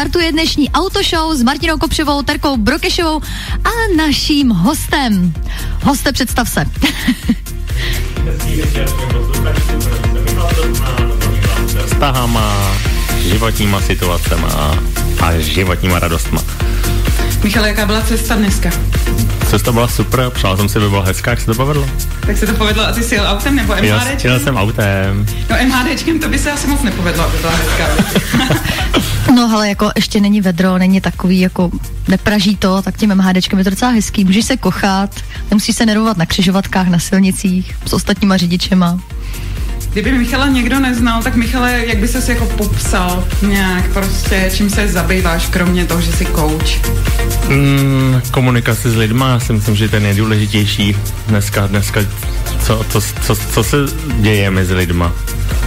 Startuje dnešní autoshow s Martinou Kopřivou, Terkou Brokešovou a naším hostem. Hoste, představ se. Vztahama, životníma situacema a životníma radostma. Michale, jaká byla cesta dneska? Cesta byla super, přál jsem si, by byla hezká, jak se to povedlo. Tak se to povedlo a ty jsi jel autem nebo MHDčkem? Jel jsem autem. No MHDčkem to by se asi moc nepovedlo, aby byla hezká. No hele, jako ještě není vedro, není takový, jako nepraží to, tak tím MHDčkem je to docela hezký. Můžeš se kochat, nemusíš se nervovat na křižovatkách, na silnicích, s ostatníma řidičema. Kdyby Michala někdo neznal, tak Michale, jak by ses jako popsal nějak prostě, čím se zabýváš, kromě toho, že jsi coach? Komunikace s lidma, já si myslím, že to je nejdůležitější dneska co se děje mezi lidma.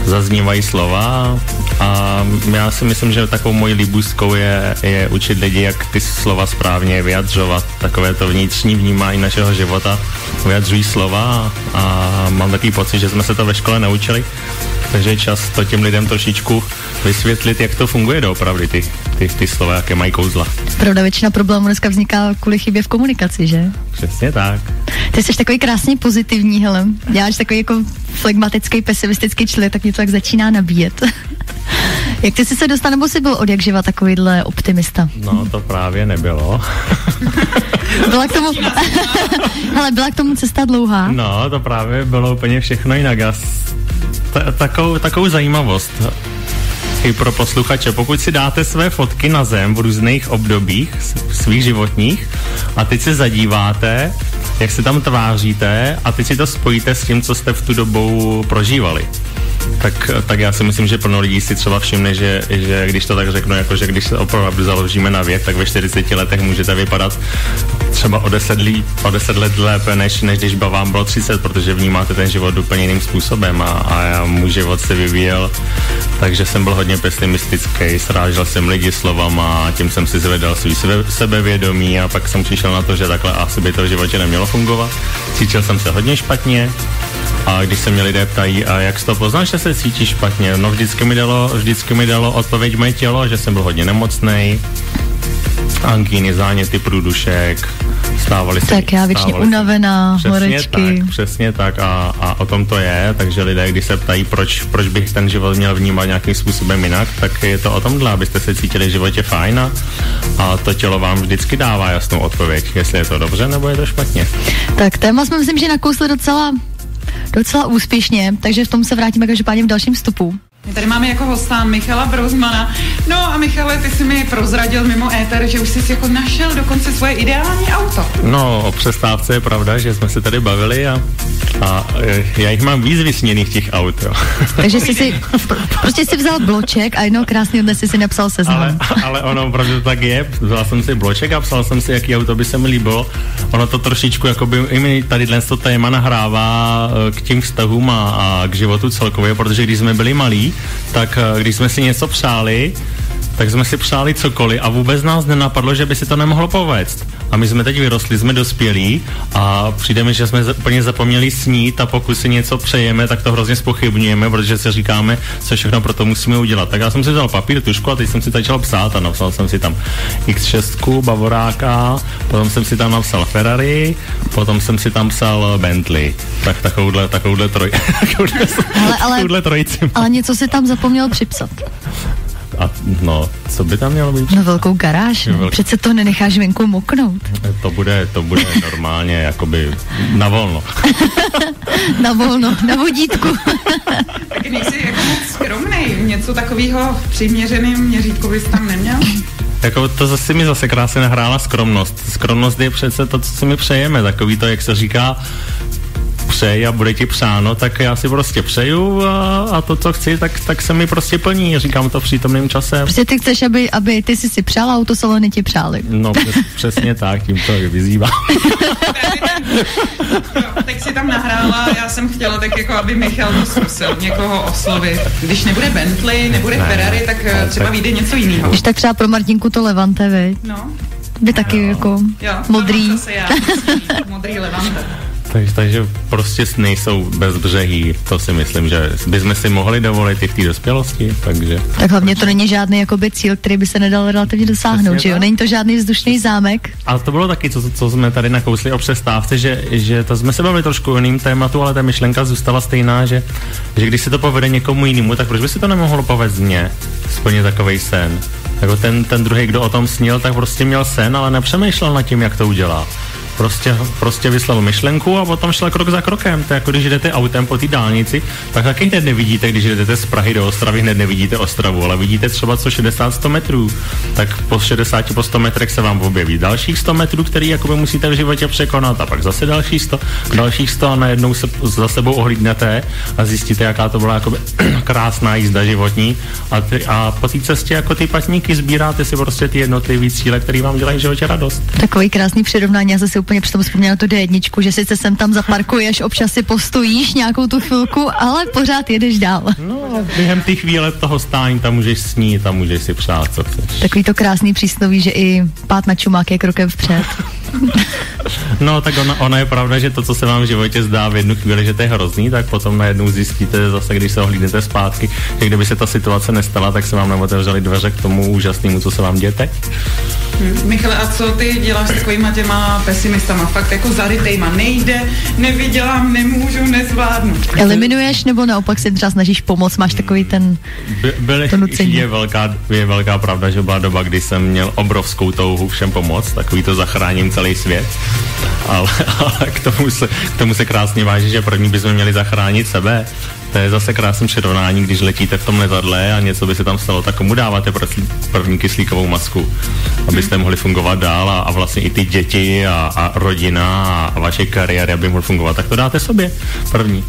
Zaznívají slova a já si myslím, že takovou mojí líbůstkou je učit lidi, jak ty slova správně vyjadřovat. Takové to vnitřní vnímání našeho života vyjadřují slova a mám takový pocit, že jsme se to ve škole naučili, takže je čas to těm lidem trošičku vysvětlit, jak to funguje doopravdy, ty slova, jaké mají kouzla. Pravda, většina problémů dneska vzniká kvůli chybě v komunikaci, že? Přesně tak. Ty jsi takový krásně pozitivní, hele. Děláš takový jako flegmatický, pesimistický člověk, tak mě to tak začíná nabíjet. Jak ty jsi se dostal, nebo jsi byl od jak živa takovýhle optimista? No, to právě nebylo. Byla k tomu cesta dlouhá. No, to právě bylo úplně všechno jinak. Takovou zajímavost i pro posluchače. Pokud si dáte své fotky na zem v různých obdobích svých životních a teď se zadíváte, jak se tam tváříte a teď si to spojíte s tím, co jste v tu dobu prožívali. Tak já si myslím, že plno lidí si třeba všimne, že když to tak řeknu, jako že když se opravdu založíme na věk, tak ve 40 letech můžete vypadat třeba o 10 let lépe, než když by vám bylo 30, protože vnímáte ten život úplně jiným způsobem a můj život se vyvíjel, takže jsem byl hodně pesimistický, srážel jsem lidi slovama a tím jsem si zvedal svý sebevědomí a pak jsem přišel na to, že takhle asi by to v životě nemělo fungovat. Cítil jsem se hodně špatně. A když se mě lidé ptají, a jak jsi to poznal, že se cítíš špatně? No vždycky mi dalo odpověď moje tělo, že jsem byl hodně nemocnej, angíny, záněty průdušek, stávali se... Tak já většině unavená, horečky. Přesně tak a o tom to je, takže lidé, když se ptají, proč bych ten život měl vnímat nějakým způsobem jinak, tak je to o tomhle, abyste se cítili v životě fajn a to tělo vám vždycky dává jasnou odpověď, jestli je to dobře nebo je to špatně. Tak téma jsme myslím, že nakousli docela úspěšně, takže v tom se vrátíme každopádně v dalším vstupu. My tady máme jako hosta Michala Brousmana. No a Michale, ty jsi mi prozradil mimo éter, že už jsi jako našel dokonce svoje ideální auto. No, o přestávce je pravda, že jsme se tady bavili a já jich mám víc vysněných těch aut, jo. Takže prostě si vzal bloček a jednoho krásného dne si napsal seznam. Ale ono opravdu tak je. Vzal jsem si bloček a psal jsem si, jaký auto by se mi líbilo. Ono to trošičku, jakoby i mi tady dnes to téma nahrává k těm vztahům a k životu celkově, protože když jsme byli malí, tak když jsme si něco přáli, tak jsme si přáli cokoliv a vůbec nás nenapadlo, že by si to nemohlo povést. A my jsme teď vyrostli, jsme dospělí a přijde mi, že jsme úplně zapomněli snít a pokud si něco přejeme, tak to hrozně zpochybňujeme, protože si říkáme, co všechno pro to musíme udělat. Tak já jsem si vzal papír, tužku a teď jsem si začal psát a napsal jsem si tam X6, Bavoráka, potom jsem si tam napsal Ferrari, potom jsem si tam psal Bentley. Tak takovouhle trojici. Ale něco si tam zapomněl připsat. A no, co by tam mělo být? No velkou garáž, přece to nenecháš venku moknout. To bude normálně jakoby na volno. Na vodítku. Tak nejsi jako moc skromnej, něco takového v přiměřeném měřítku bys tam neměl? Jako to mi zase krásně nahrála skromnost. Skromnost je přece to, co si my přejeme, takový to, jak se říká, přej a bude ti přáno, tak já si prostě přeju a to, co chci, tak se mi prostě plní. Říkám to v přítomném čase. Prostě ty chceš, aby ty si přál a autosalony ti přáli. No přesně tak, tím to vyzývám. Tak si tam nahrála, já jsem chtěla tak jako, aby Michal to zkusil někoho oslovit. Když nebude Bentley, nebude Ferrari, tak třeba vyjde něco jiného. Když tak třeba pro Martinku to Levante, viď? No. By taky jako modrý. Modrý Levante. Takže prostě sny jsou bezbřehý, to si myslím, že bychom si mohli dovolit i v té dospělosti, takže... Tak hlavně to není žádný jakoby cíl, který by se nedal relativně dosáhnout, že jo? Není to žádný vzdušný zámek. Ale to bylo taky, co jsme tady nakousli o přestávce, že to jsme se bavili trošku o jiným tématu, ale ta myšlenka zůstala stejná, že když se to povede někomu jinému, tak proč by se to nemohlo povést mně, splnit takovej sen? Jako ten druhý, kdo o tom snil, tak prostě měl sen, ale nepřemýšlel nad tím, jak to udělá. Prostě vyslal myšlenku a potom šel krok za krokem. To je jako když jdete autem po té dálnici, tak taky hned nevidíte, když jdete z Prahy do Ostravy, hned nevidíte Ostravu, ale vidíte třeba co 60-100 metrů. Tak po 100 metrech se vám objeví dalších 100 metrů, který jakoby musíte v životě překonat a pak zase dalších 100 a najednou se za sebou ohlídnete a zjistíte, jaká to byla jakoby krásná jízda životní a po té cestě jako ty patníky sbíráte si prostě ty jednotlivé cíle, které vám dělají v životě radost. Takový krásný přirovnání, já se úplně přitom vzpomněla tu D1, že sice sem tam zaparkuješ, občas si postojíš nějakou tu chvilku, ale pořád jedeš dál. No a během té chvíle toho stání tam můžeš snít a můžeš si přát, co chceš. Takový to krásný přísloví, že i pát na čumák je krokem vpřed. No tak ona je pravda, že to, co se vám v životě zdá v jednu chvíli, že to je hrozný, tak potom najednou zjistíte zase, když se ohlídnete zpátky, že kdyby se ta situace nestala, tak se vám neotevřely dveře k tomu úžasnému, co se vám děje teď. Michale, a co ty děláš s takovýma těma pesimistama? Fakt jako zarytejma. Nejde, nevydělám, nemůžu, nezvládnu. Eliminuješ nebo naopak se třeba snažíš pomoct? Máš takový ten to nucení? Je velká pravda, že byla doba, kdy jsem měl obrovskou touhu všem pomoct, takový to zachráním celý svět. Ale k tomu se krásně váží, že první bychom měli zachránit sebe. To je zase krásný přirovnání, když letíte v tom letadle a něco by se tam stalo, tak komu dáváte první kyslíkovou masku, abyste mohli fungovat dál a vlastně i ty děti a rodina a vaše kariéry, aby mohly fungovat, tak to dáte sobě první.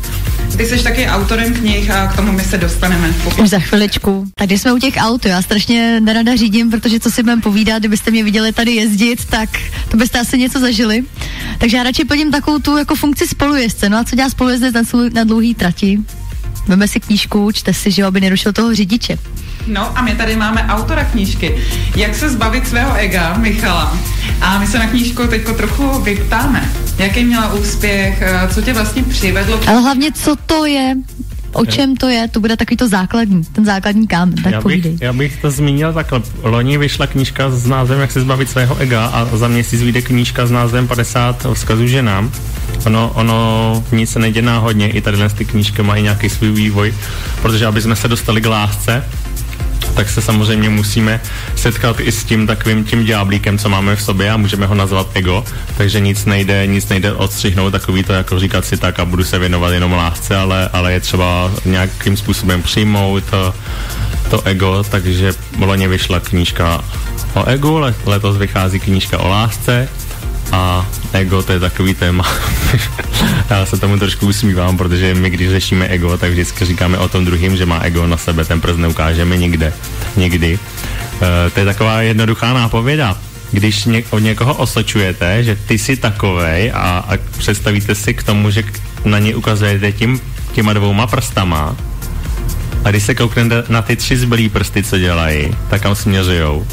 Ty jsi taky autorem knih a k tomu my se dostaneme. Už za chviličku. Tady jsme u těch aut, já strašně nerada řídím, protože co si budeme povídat, kdybyste mě viděli tady jezdit, tak to byste asi něco zažili. Takže já radši plním takovou tu jako funkci spolujezdce. No a co dělá spolujezdec na dlouhý trati? Veme si knížku, čte si, že aby nerušil toho řidiče. No a my tady máme autora knížky. Jak se zbavit svého ega, Michala. A my se na knížku teďko trochu vyptáme. Jaký měla úspěch, co tě vlastně přivedlo? Ale hlavně, co to je? O čem to je? To bude takový to základní, ten základní kámen, tak povídej. Já bych to zmínil takhle. Loni vyšla knížka s názvem Jak se zbavit svého ega a za měsíc vyjde knížka s názvem 50 vzkazů ženám. Ono v ní se nejde náhodně, i tady ty knížky mají nějaký svůj vývoj, protože aby jsme se dostali k lásce, tak se samozřejmě musíme setkat i s tím takovým tím ďáblíkem, co máme v sobě a můžeme ho nazvat ego, takže nic nejde odstřihnout takový to, jako říkat si tak a budu se věnovat jenom lásce, ale je třeba nějakým způsobem přijmout to ego, takže loni vyšla knížka o egu, letos vychází knížka o lásce a ego, to je takový téma. Já se tomu trošku usmívám, protože my, když řešíme ego, tak vždycky říkáme o tom druhým, že má ego na sebe, ten prst neukážeme nikdy. To je taková jednoduchá nápověda. Když od někoho osočujete, že ty jsi takovej a představíte si k tomu, že na ně ukazujete těma dvouma prstama a když se kouknete na ty 3 zbylý prsty, co dělají, tak kam směřujou?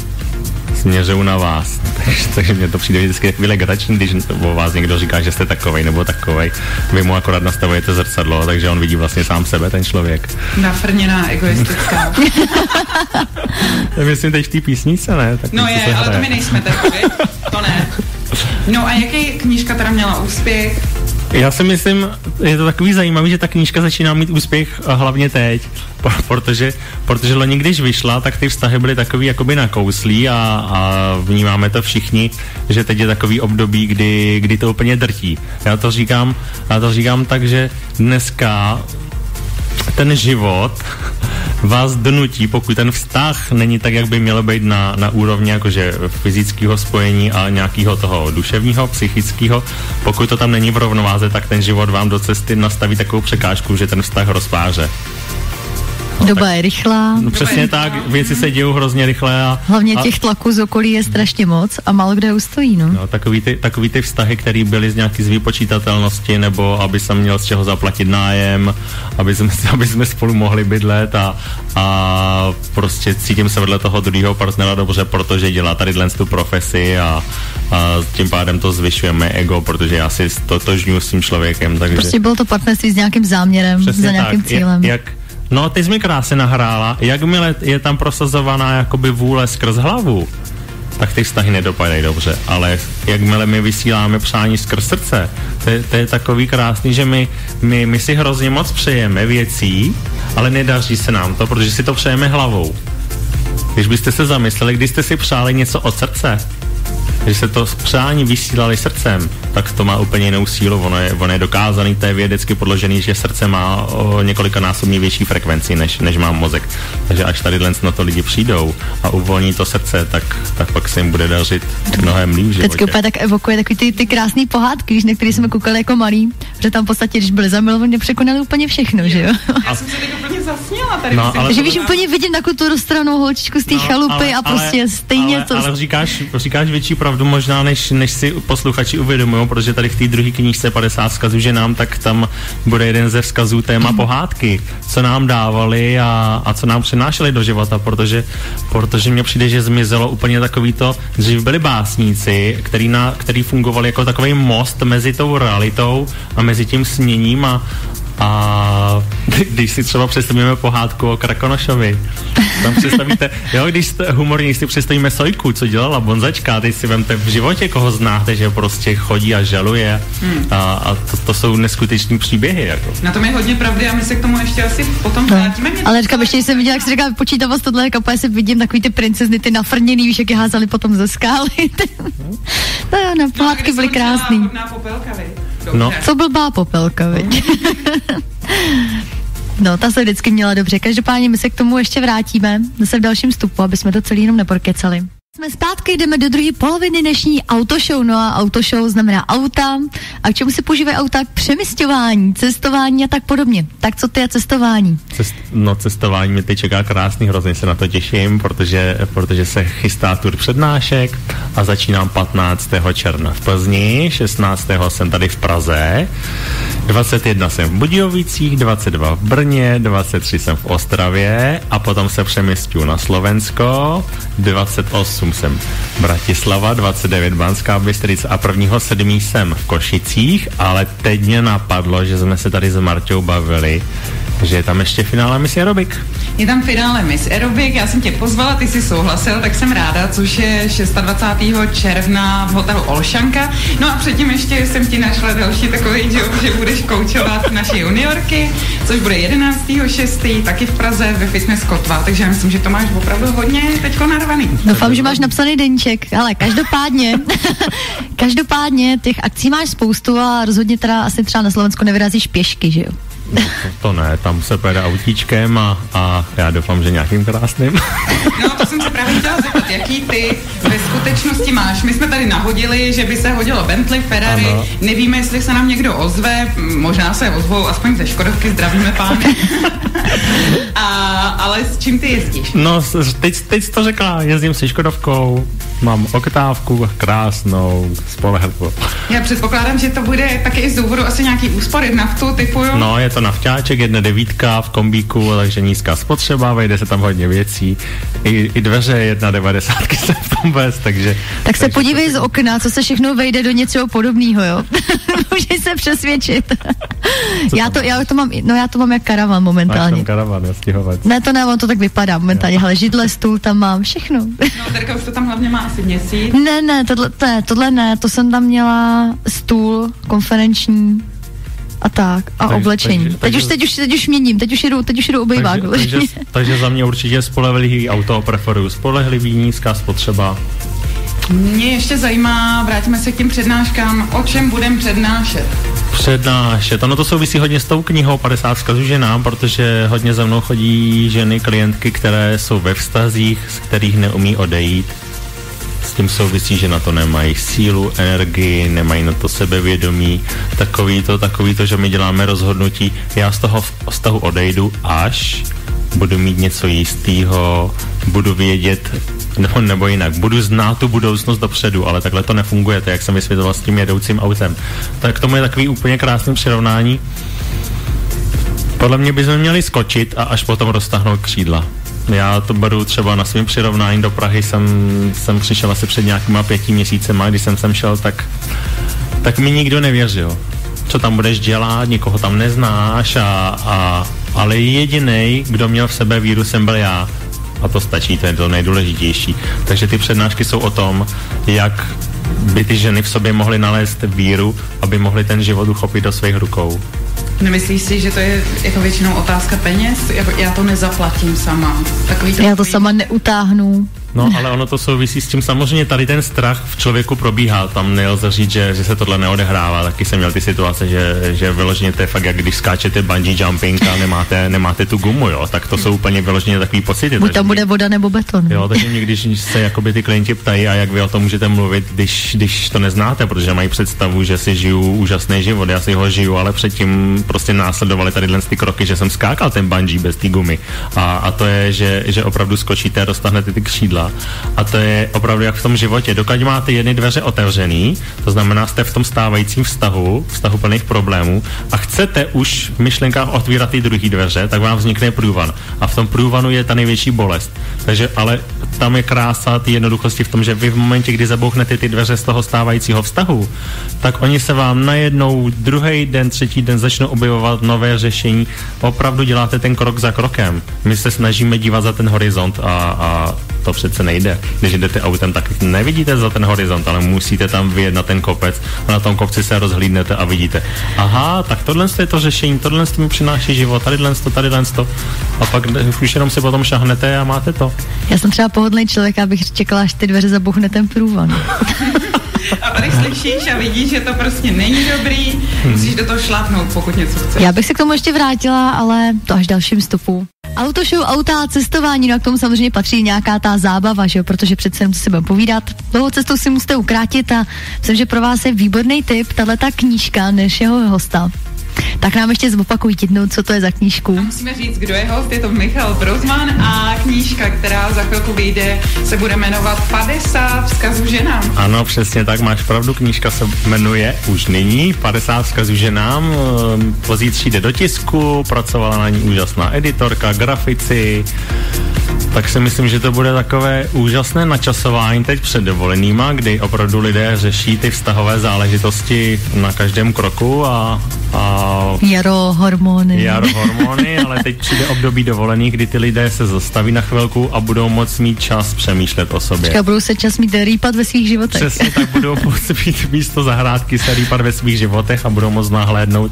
Směřují na vás. Takže mně to přijde vždycky chvíle grační, když o vás někdo říká, že jste takovej nebo takovej. Vy mu akorát nastavujete zrcadlo, takže on vidí vlastně sám sebe, ten člověk. Nafrněná, egoistická. To myslím teď v té písnice, ne? Tak no je, ale to my nejsme takový. To ne. No a jaký knížka teda měla úspěch? Já si myslím, je to takový zajímavý, že ta knížka začíná mít úspěch hlavně teď, protože loni, když vyšla, tak ty vztahy byly takový jakoby nakouslí a vnímáme to všichni, že teď je takový období, kdy to úplně drtí. Já to říkám tak, že dneska ten život vás donutí, pokud ten vztah není tak, jak by mělo být na úrovni jakože fyzického spojení a nějakého toho duševního, psychického, pokud to tam není v rovnováze, tak ten život vám do cesty nastaví takovou překážku, že ten vztah rozpáře. Doba je rychlá. No, přesně tak, věci se dějou hrozně rychle. Hlavně těch tlaků z okolí je strašně moc a málo kde ustojí, no. No, takový ty vztahy, které byly z nějaký vypočítatelnosti, nebo aby jsem měl z čeho zaplatit nájem, aby jsme spolu mohli bydlet a prostě cítím se vedle toho druhého partnera dobře, protože dělá tady tu profesi a a tím pádem to zvyšujeme ego, protože já si totožňuji s tím člověkem. Takže... Prostě bylo to partnerství s nějakým záměrem, přesně za nějakým tak. cílem. No, ty jsi mi krásně nahrála, jakmile je tam prosazovaná jakoby vůle skrz hlavu, tak ty vztahy nedopadají dobře, ale jakmile my vysíláme přání skrz srdce, to je takový krásný, že my si hrozně moc přejeme věcí, ale nedaří se nám to, protože si to přejeme hlavou. Když byste se zamysleli, když jste si přáli něco od srdce, když se to přání vysílali srdcem, tak to má úplně jinou sílu. Ono je dokázaný, to je vědecky podložený, že srdce má o několikanásobně větší frekvenci, než má mozek. Takže až tady na to lidi přijdou a uvolní to srdce, tak pak se jim bude dařit mnohem líp v životě. Vždycky úplně tak evokuje takový ty krásný pohádky, víš, na který jsme koukali jako malí, že tam v podstatě, když byli zamilovaní, překonali úplně všechno, že jo? Já jsem se teď úplně zasněla tady. No, ale že víš, úplně vidím na tu rozstranou holčičku z té chalupy a prostě stejně to... Ale říkáš větší pravdu možná, než si posluchači uvědomují, protože tady v té druhé knížce 50 vzkazů ženám, tak tam bude jeden ze vzkazů téma pohádky, co nám dávali a co nám přinášeli do života, protože mně přijde, že zmizelo úplně takový to, že byli básníci, který fungovali jako takový most mezi tou realitou a mezi tím sněním a když si třeba představíme pohádku o Krakonošovi, tam představíte, jo, když jste humorní, si představíme Sojku, co dělala Bonzačka, teď si vemte v životě, koho znáte, že prostě chodí a žaluje a to jsou neskuteční příběhy. Jako. Na tom je hodně pravdy a my se k tomu ještě asi potom vrátíme. Ale říkám, ještě jsem viděla, jak se říká počítavost tohle, kapuje se vidím takový ty princezny, ty nafrněný, víš, jak je házali potom ze skály. No jo, na pohádky byly krásný. No. Co blbá popelka, viď? No, ta se vždycky měla dobře. Každopádně my se k tomu ještě vrátíme, zase v dalším vstupu, aby jsme to celý jenom neporkecali. Jsme zpátky, jdeme do druhé poloviny dnešní autoshow. No a autoshow znamená auta. A k čemu se používají auta? K přemisťování, cestování a tak podobně. Tak co ty a cestování? Cestování mě teď čeká krásný, hrozně se na to těším, protože se chystá tur přednášek a začínám 15. června v Plzni, 16. jsem tady v Praze, 21 jsem v Budějovicích, 22 v Brně, 23 jsem v Ostravě a potom se přemisťuju na Slovensko, 28 jsem Bratislava, 29 Banská Bystrica a 1.7. jsem v Košicích, ale teď mě napadlo, že jsme se tady s Marťou bavili, že je tam ještě finále Miss Aerobic. Je tam finále Miss Aerobic, já jsem tě pozvala, ty jsi souhlasil, tak jsem ráda, což je 26. června v hotelu Olšanka. No a předtím ještě jsem ti našla další takový job, že budeš koučovat naše juniorky, což bude 11.6. taky v Praze ve Fitness Kotva, takže já myslím, že to máš opravdu hodně teďko narvaný. Doufám, že máš napsaný deníček, ale každopádně těch akcí máš spoustu a rozhodně teda asi třeba na Slovensku nevyrazíš pěšky, že jo? No, to ne, tam se pojede autíčkem a já doufám, že nějakým krásným. No, to jsem se právě chtěla zeptat, jaký ty ve skutečnosti máš. My jsme tady nahodili, že by se hodilo Bentley, Ferrari, ano. Nevíme, jestli se nám někdo ozve, možná se ozvou, aspoň ze Škodovky, zdravíme pány. Ale s čím ty jezdíš? No, teď to řekla, jezdím se Škodovkou, mám oktávku krásnou, spolehlivou. Já předpokládám, že to bude taky i z důvodu asi nějaký úspory v naftu, typuju. No, je to nafťáček, 1.9 v kombíku, takže nízká spotřeba, vejde se tam hodně věcí. I dveře 1.90 se v tom bez, takže... Tak se podívej z okna, co se všechno vejde do něčeho podobného, jo? Můžeš se přesvědčit. Já to mám jak karavan momentálně. Máš tam karavan, stěhovat. Ne, to ne, on to tak vypadá momentálně, ale židle, stůl tam mám, všechno. No, Terka už to tam hlavně má asi měsíc. Ne, tohle ne, to jsem tam měla stůl, konferenční a tak, a oblečení. Teď už měním, teď už jedu obejvák. Takže za mě určitě spolehlivý auto, preferuju spolehlivý, nízká spotřeba. Mě ještě zajímá, vrátíme se k těm přednáškám, o čem budeme přednášet? Ono to souvisí hodně s tou knihou 50 vzkazů ženám, protože hodně za mnou chodí ženy, klientky, které jsou ve vztazích, z kterých neumí odejít. S tím souvisí, že na to nemají sílu, energii, nemají na to sebevědomí, takový to, že my děláme rozhodnutí, já z toho vztahu odejdu, až budu mít něco jistého, budu vědět, nebo jinak, budu znát tu budoucnost dopředu, ale takhle to nefunguje, to jak jsem vysvětloval s tím jedoucím autem. Tak k tomu je takový úplně krásný přirovnání. Podle mě bychom měli skočit a až potom roztáhnout křídla. Já to beru třeba na svým přirovnání do Prahy, jsem přišel asi před nějakýma 5 měsícema, když jsem sem šel, tak mi nikdo nevěřil. Co tam budeš dělat, nikoho tam neznáš, ale jedinej, kdo měl v sebe víru, jsem byl já. A to stačí, to je to nejdůležitější. Takže ty přednášky jsou o tom, jak by ty ženy v sobě mohly nalézt víru, aby mohly ten život uchopit do svých rukou. Nemyslíš si, že to je jako většinou otázka peněz? Já to nezaplatím sama. Já to sama neutáhnu. No, ale ono to souvisí s tím, samozřejmě tady ten strach v člověku probíhá, tam nelze říct, že se tohle neodehrává, taky jsem měl ty situace, že vyloženě to je fakt, jak když skáčete bungee jumping a nemáte tu gumu, jo, tak to jsou úplně vyloženě takový pocity. Buď tam bude voda nebo beton. Jo, takže někdy, když se jakoby ty klienti ptají, a jak vy o tom můžete mluvit, když to neznáte, protože mají představu, že si žiju úžasný život, já si ho žiju, ale předtím prostě následovali tady ty kroky, že jsem skákal ten bungee bez té gumy. A to je, že opravdu skočíte a dostanete ty křídla. A to je opravdu jak v tom životě. Dokud máte jedny dveře otevřený, to znamená, jste v tom stávajícím vztahu plných problémů a chcete už v myšlenkách otvírat ty druhé dveře, tak vám vznikne průvan. A v tom průvanu je ta největší bolest. Takže ale tam je krása ty jednoduchosti v tom, že vy v momentě, kdy zabouchnete ty dveře z toho stávajícího vztahu, tak oni se vám najednou druhý den, třetí den začnou objevovat nové řešení. Opravdu děláte ten krok za krokem. My se snažíme dívat za ten horizont a to přece nejde. Když jdete autem, tak nevidíte za ten horizont, ale musíte tam vyjet na ten kopec a na tom kopci se rozhlídnete a vidíte. Aha, tak tohle je to řešení, tohle mi přináší život, tadyhle to. A pak už jenom si potom šahnete a máte to. Já jsem třeba pohodlný člověk, abych čekala, až ty dveře zabuchne ten průvan. A tady slyšíš a vidíš, že to prostě není dobrý, musíš do toho šlápnout, pokud něco chceš. Já bych se k tomu ještě vrátila, ale to až dalším vstupu. Autoshow, auta, cestování, no a k tomu samozřejmě patří nějaká ta zábava, že jo, protože přece jenom si budeme povídat. Dlouhou cestou si musíte ukrátit a myslím, že pro vás je výborný tip tahleta knížka než jeho hosta. Tak nám ještě zopakuj jednou, co to je za knížku. A musíme říct, kdo je host, je to Michal Brozman a knížka, která za chvilku vyjde, se bude jmenovat 50 vzkazů ženám. Ano, přesně tak, máš pravdu, knížka se jmenuje už nyní 50 vzkazů ženám, pozítří jde do tisku, pracovala na ní úžasná editorka, grafici, tak si myslím, že to bude takové úžasné načasování teď před dovolenýma, kdy opravdu lidé řeší ty vztahové záležitosti na každém kroku a Jaro hormony, ale teď přijde období dovolených, kdy ty lidé se zastaví na chvilku a budou moc mít čas přemýšlet o sobě. Počka, budou se čas mít rýpat ve svých životech. Přesně tak, budou moc mít místo zahrádky se rýpat ve svých životech a budou moc nahlédnout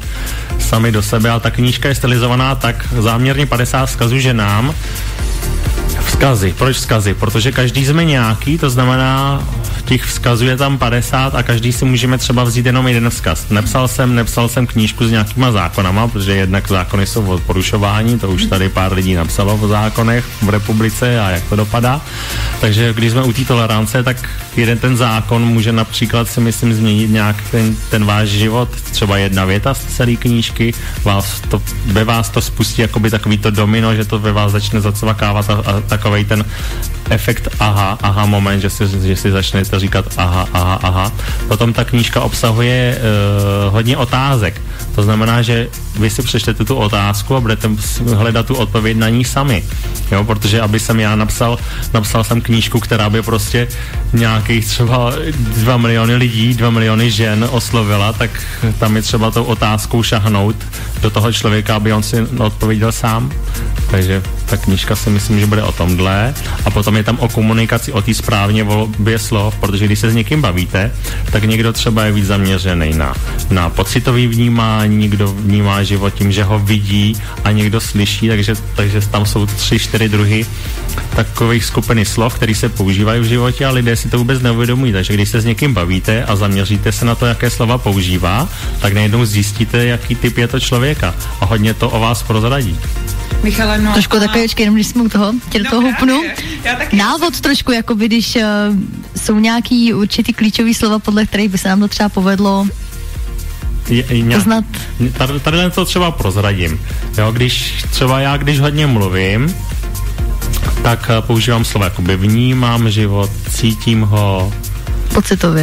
sami do sebe. A ta knížka je stylizovaná tak záměrně 50 vzkazů ženám. Vzkazy. Proč vzkazy? Protože každý jsme nějaký, to znamená, těch vzkazů je tam 50 a každý si můžeme třeba vzít jenom jeden vzkaz. Nepsal jsem knížku s nějakýma zákonama, protože jednak zákony jsou o porušování, to už tady pár lidí napsalo o zákonech v republice a jak to dopadá. Takže když jsme u té tolerance, tak jeden ten zákon může například si myslím změnit nějak ten váš život, třeba jedna věta z celé knížky, ve vás to spustí jakoby takový to domino, že to ve vás začne zacvakávat a takovej ten efekt aha moment, že si začnete říkat aha. Potom ta knížka obsahuje hodně otázek. To znamená, že vy si přečtete tu otázku a budete hledat tu odpověď na ní sami. Jo, protože aby jsem já napsal jsem knížku, která by prostě nějakých třeba 2 miliony lidí, 2 miliony žen oslovila, tak tam je třeba tou otázkou šahnout do toho člověka, aby on si odpověděl sám. Takže ta knížka si myslím, že bude o tomhle. A potom je tam o komunikaci, o té správně volbě slov, protože když se s někým bavíte, tak někdo třeba je víc zaměřený na pocitový vnímání, někdo vnímá život tím, že ho vidí a někdo slyší, takže tam jsou 3-4 druhy takových skupiny slov, které se používají v životě a lidé si to vůbec neuvědomují. Takže když se s někým bavíte a zaměříte se na to, jaké slova používá, tak najednou zjistíte, jaký typ je to člověka a hodně to o vás prozradí. Michale, no. Trošku takový, jenom když jsme u toho, tě do toho hupnu. Návod trošku, jako když jsou nějaký určitý klíčový slova, podle kterých by se nám to třeba povedlo poznat. Tady to třeba prozradím. Jo, když hodně mluvím, tak používám slova jakoby vnímám život, cítím ho,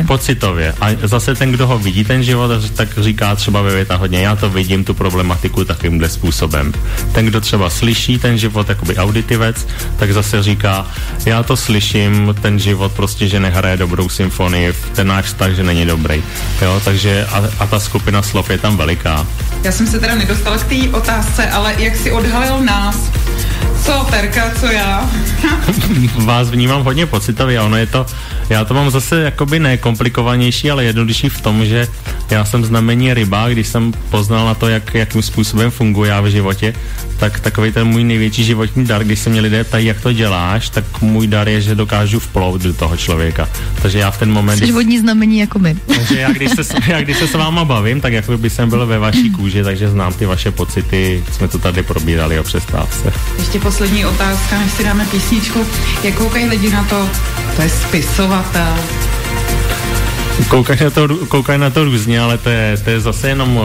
Pocitově. A zase ten, kdo ho vidí, ten život, tak říká třeba ve věta hodně, já to vidím, tu problematiku takýmhle způsobem. Ten, kdo třeba slyší ten život, jakoby auditivec, tak zase říká, já to slyším, ten život prostě, že nehraje dobrou symfonii, ten náš vztah, že není dobrý. Jo, takže a ta skupina slov je tam veliká. Já jsem se teda nedostala k té otázce, ale jak si odhalil nás? Co Terka, co já? Vás vnímám hodně pocitově, ono je to, já to mám zase jakoby nekomplikovanější, ale jednodušší v tom, že já jsem znamení ryba, když jsem poznal na to, jakým způsobem funguji já v životě, tak takový ten můj největší životní dar, když se mě lidé ptají, jak to děláš, tak můj dar je, že dokážu vplout do toho člověka. Takže já v ten moment... Jsi vodní znamení jako my. Takže já když se s váma bavím, tak jako by jsem byl ve vaší kůži, takže znám ty vaše pocity, jsme to tady probírali o přestávce. Ještě poslední otázka, než si dáme písničku. Jak koukají lidi na to? To je spisovatel. Koukají na to různě, ale to je zase jenom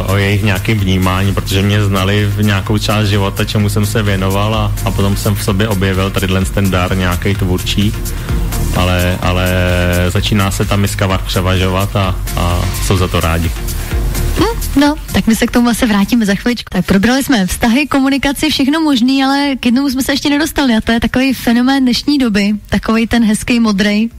o jejich nějakém vnímání, protože mě znali v nějakou část života, čemu jsem se věnoval a potom jsem v sobě objevil tadyhle ten dar nějaký tvůrčí, ale začíná se ta miska převažovat a jsou za to rádi. No, tak my se k tomu asi vrátíme za chviličku. Tak probrali jsme vztahy, komunikaci, všechno možný, ale k jednomu jsme se ještě nedostali a to je takový fenomén dnešní doby, takový ten hezký modrej.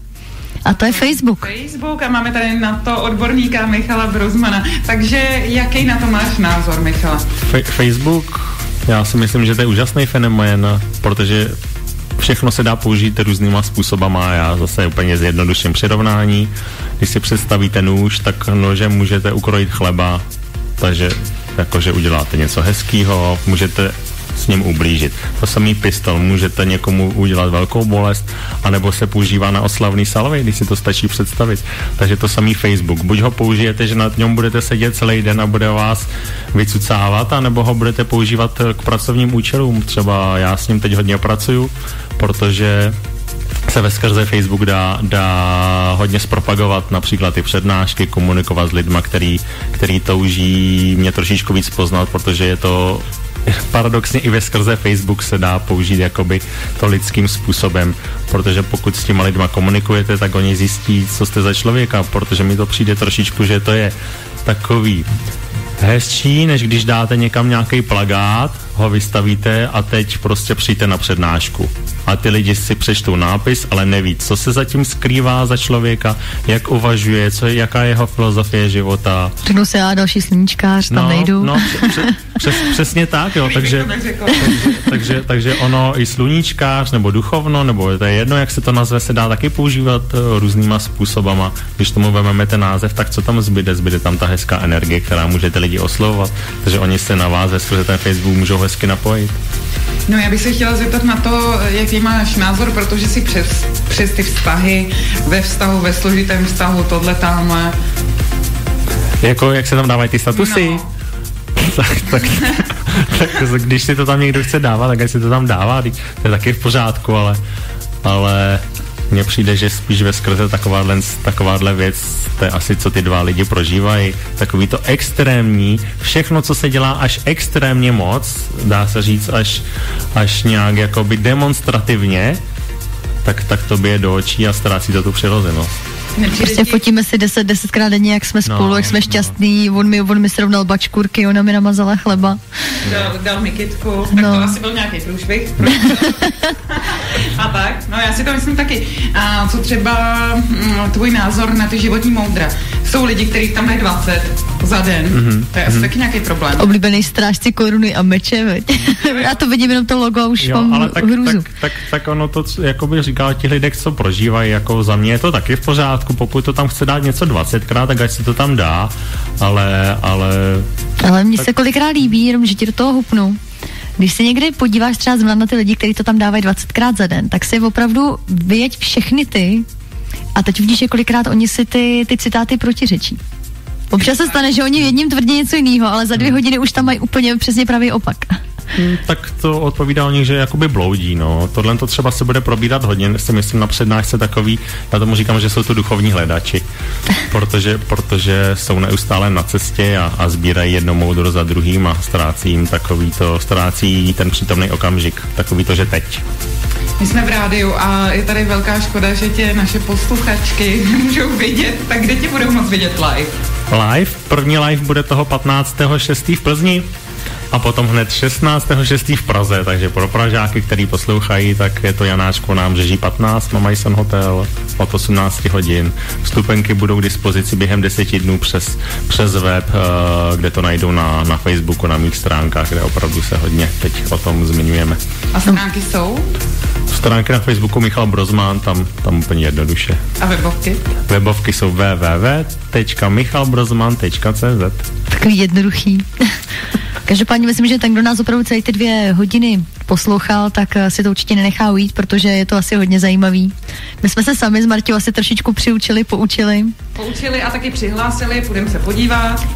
A to je Facebook. Facebook a máme tady na to odborníka Michala Brozmana. Takže jaký na to máš názor, Michala? Facebook, já si myslím, že to je úžasný fenomén, protože všechno se dá použít různýma způsobama. Já zase úplně zjednoduším přirovnání. Když si představíte nůž, tak nožem můžete ukrojit chleba, takže jakože uděláte něco hezkýho, můžete s ním ublížit. To samý pistol, můžete někomu udělat velkou bolest, anebo se používá na oslavný salvy, když si to stačí představit. Takže to samý Facebook. Buď ho použijete, že nad něm budete sedět celý den a bude vás vycucávat, anebo ho budete používat k pracovním účelům. Třeba já s ním teď hodně pracuju, protože se veskrze Facebook dá hodně zpropagovat, například i přednášky, komunikovat s lidma, který touží mě trošičku víc poznat, protože je to paradoxně i veskrze Facebook se dá použít jakoby to lidským způsobem, protože pokud s těma lidma komunikujete, tak oni zjistí, co jste za člověka, protože mi to přijde trošičku, že to je takový hezčí, než když dáte někam nějaký plakát, ho vystavíte a teď prostě přijďte na přednášku. A ty lidi si přečtou nápis, ale neví, co se zatím skrývá za člověka, jak uvažuje, jaká je jeho filozofie života. Řeknu se já další sluníčkář, tam nejdu. No, přesně tak, jo, takže ono i sluníčkář, nebo duchovno, nebo to je jedno, jak se to nazve, se dá taky používat různýma způsobama. Když tomu vezmeme ten název, tak co tam zbyde? Zbyde tam ta hezká energie, která můžete lidi oslovovat, takže oni se na vás skrze ten Facebook můžou hezky napojit. No, já bych se chtěla zeptat na to, jaký máš názor, protože si přes ty vztahy, ve složitém vztahu, tohle tamhle. Jako, jak se tam dávají ty statusy? No. tak když si to tam někdo chce dávat, tak si to tam dává, to je taky v pořádku, ale mně přijde, že spíš veskrze takováhle věc, to je asi, co ty dva lidi prožívají, takový to extrémní, všechno, co se dělá až extrémně moc, dá se říct až nějak jakoby demonstrativně, tak to bije do očí a ztrácí to tu přirozenost. Prostě fotíme si 10krát denně, jak jsme spolu, jak jsme šťastný, on mi srovnal bačkurky, ona mi namazala chleba. Dal mi kytku, tak to asi byl nějaký průšvih. A tak, no já si to myslím taky. A co třeba tvůj názor na ty životní moudra? Jsou lidi, kteří tam dají 20 za den, to je asi taky nějaký problém. Oblíbený strážci koruny a meče, veď. Já to vidím jenom to logo a už mám hrůzu. Tak ono to, jakoby říkal ti lidé, co prožívají, jako za mě je to taky v pořádku, pokud to tam chce dát něco 20krát, tak ať si to tam dá, ale mně se kolikrát líbí, jenom že ti do toho hupnu. Když se někdy podíváš třeba na ty lidi, kteří to tam dávají 20krát za den, tak si opravdu vyjeď všechny ty a teď vidíš, že kolikrát oni si ty citáty protiřečí. Občas se stane, že oni jedním tvrdí něco jiného, ale za 2 hodiny už tam mají úplně přesně pravý opak. Tak to odpovídá o nich, že jakoby bloudí, no. Tohle to třeba se bude probírat hodně, si myslím na přednášce takový, já tomu říkám, že jsou to duchovní hledači, protože jsou neustále na cestě a sbírají jedno moudro za druhým a ztrácí ten přítomný okamžik, takový to, že teď. My jsme v rádiu a je tady velká škoda, že tě naše posluchačky nemůžou vidět, tak kde tě budou moct vidět live? Live? První live bude toho 15.6. v Plzni a potom hned 16.6. v Praze, takže pro Pražáky, který poslouchají, tak je to Janáčko nábřeží 15 na Majson Hotel od 18 hodin. Vstupenky budou k dispozici během 10 dnů přes web, kde to najdou na Facebooku, na mých stránkách, kde opravdu se hodně teď o tom zmiňujeme. A stránky jsou? Stránky na Facebooku Michal Brozman, tam úplně jednoduše. A webovky? Webovky jsou www.michalbrozman.cz. Takový jednoduchý. Každopádně myslím, že ten, kdo nás opravdu celé ty 2 hodiny poslouchal, tak si to určitě nenechá ujít, protože je to asi hodně zajímavý. My jsme se sami s Marťou asi trošičku poučili a taky přihlásili, půjdeme se podívat.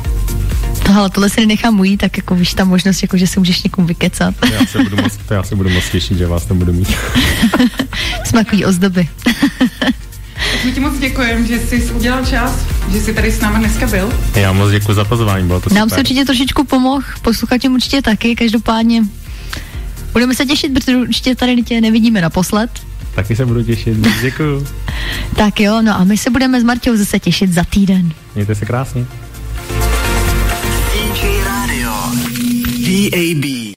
No, ale tohle si nenechám ujít, tak jako víš, ta možnost, jako, že se můžeš někomu vykecat. Já se budu moc těšit, že vás nebudu mít. Jsme takový ozdoby. Tak my ti moc děkujeme, že jsi udělal čas, že jsi tady s náma dneska byl. Já moc děkuji za pozvání, bylo to super. Nám se určitě trošičku pomohl, posluchačům určitě taky, každopádně budeme se těšit, protože určitě tady tě nevidíme naposled. Taky se budu těšit, děkuju. Tak jo, no a my se budeme s Marťou zase těšit za týden. Mějte se krásně. DJ Radio DAB